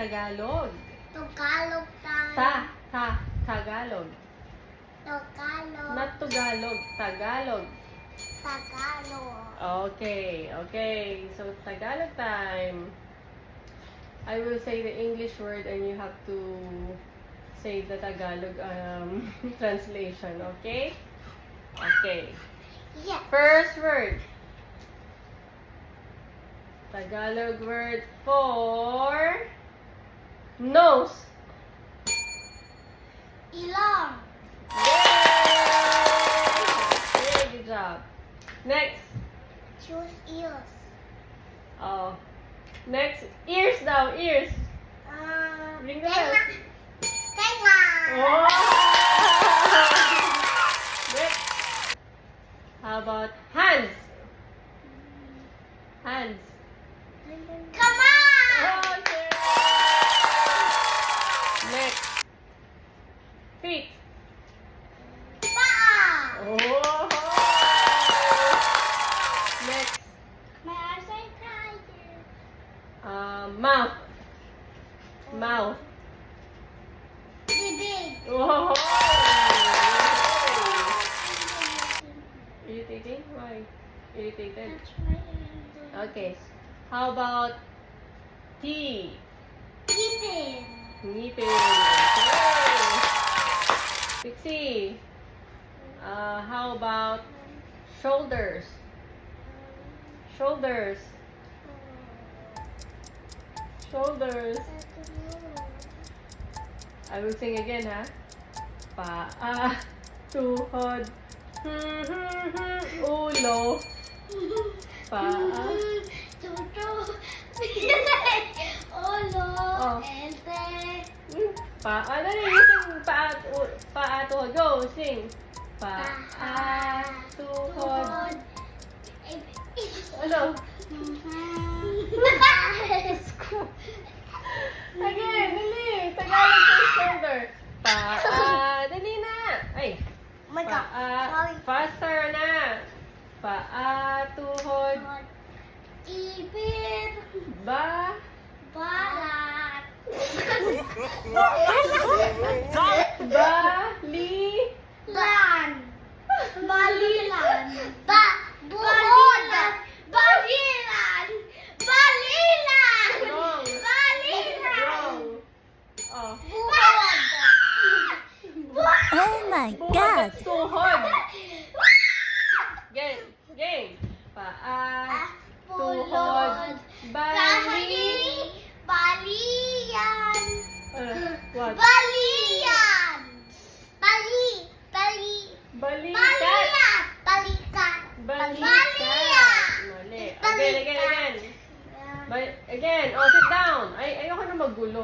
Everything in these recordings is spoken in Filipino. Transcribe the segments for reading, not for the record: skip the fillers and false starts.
Tagalog. Tagalog tayo. Tagalog. Tagalog. Not Tagalog. Tagalog. Tagalog. Okay. So, Tagalog time. I will say the English word and you have to say the Tagalog translation, okay? Okay. Yes. First word. Tagalog word for nose. Ilong. Yay! Good job. Next. Choose ears. Oh. Next. Ears daw. Ears. Ring the bell. Tenga. Oh! Next. How about hands? Hands. Come on. Okay. Next. Feet. Paa. Oh! Next. My eyes are tired. Mouth. Mouth. Bibig. Oh! Irritating? Why? Irritated? That's right. Okay. How about teeth? Keeping. Ngipin. Okay. Pixie. How about shoulders? Shoulders. Shoulders. I will sing again, ha? Paa, tuhod, ulo, paa. Tutu. Olo. Oh. Ente. Paa. Dali, you sing paa, tuhod. Go, sing. Paa, tuhod. Ano? Again, dali. Tagalog for shoulder. Paa, dali na. Ay. Oh my God. Paa, Sorry. faster na. Paa, tuhod, Ibig. ba, Balat. bali, Lan. Balilan. Buhod. Balilan. Balilan. Wrong. Balilan. Wrong. Oh. Buhod. Oh my Buhod God! at tuhod. Game. Game. Paa, tuhod, bali. Balian. What? Balian. Balikat. Balikat. Balikat. Balikat. Mali. Again. Again. Oh, sit down. Ayoko na magulo.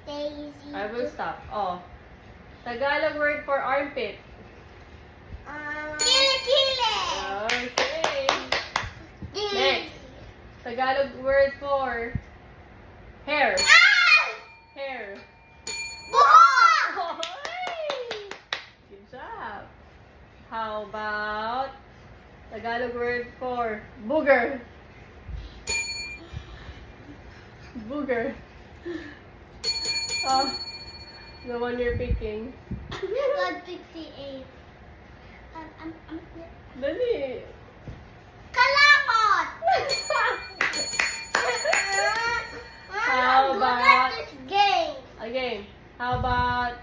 Daisy. I will stop. Oh. Tagalog word for armpit. Kili. Okay. Next. Tagalog word for hair. Hair. Buhok. Good job. How about Tagalog word for booger? Booger. Oh, the one you're picking. God, Pixie 8. Dali. Kalamot. How I'm good about- at this game. Again, how about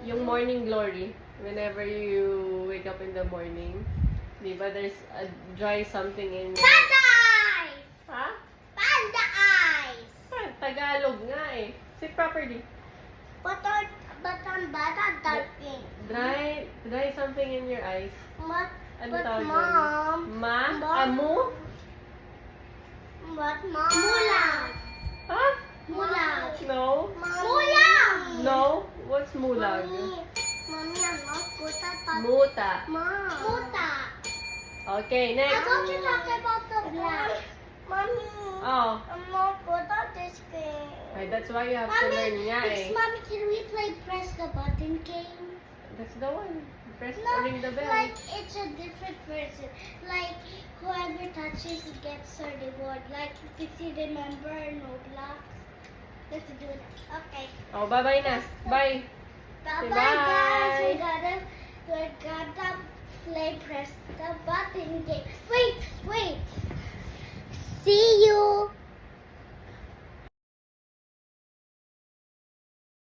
yung morning glory? Whenever you wake up in the morning, di ba there's a dry something in your... Panda eyes. Ha? Panda eyes. Tagalog nga eh. Say properly. Bata talking. Dry something in your eyes. But Ano tawag mom. doon? Mom. Amu? But mom. Mulang. Ha? Mulang. No? Mulang. No? What's mulag? Mommy, I'm not good at that. Muta. Mom. Muta. Okay, I next. thought you talked about the black. Mommy. Oh, I'm not good at this game. ay, that's why you have to learn nga eh. Mommy, can we play press the button game? That's the one. press No, ring the bell. like it's a different version. Like whoever touches gets a reward. Like if you remember no blocks. Let's do that. Okay. Oh, bye-bye na. Bye. Bye Okay, bye guys. bye. We're gonna play press the button game. Wait. See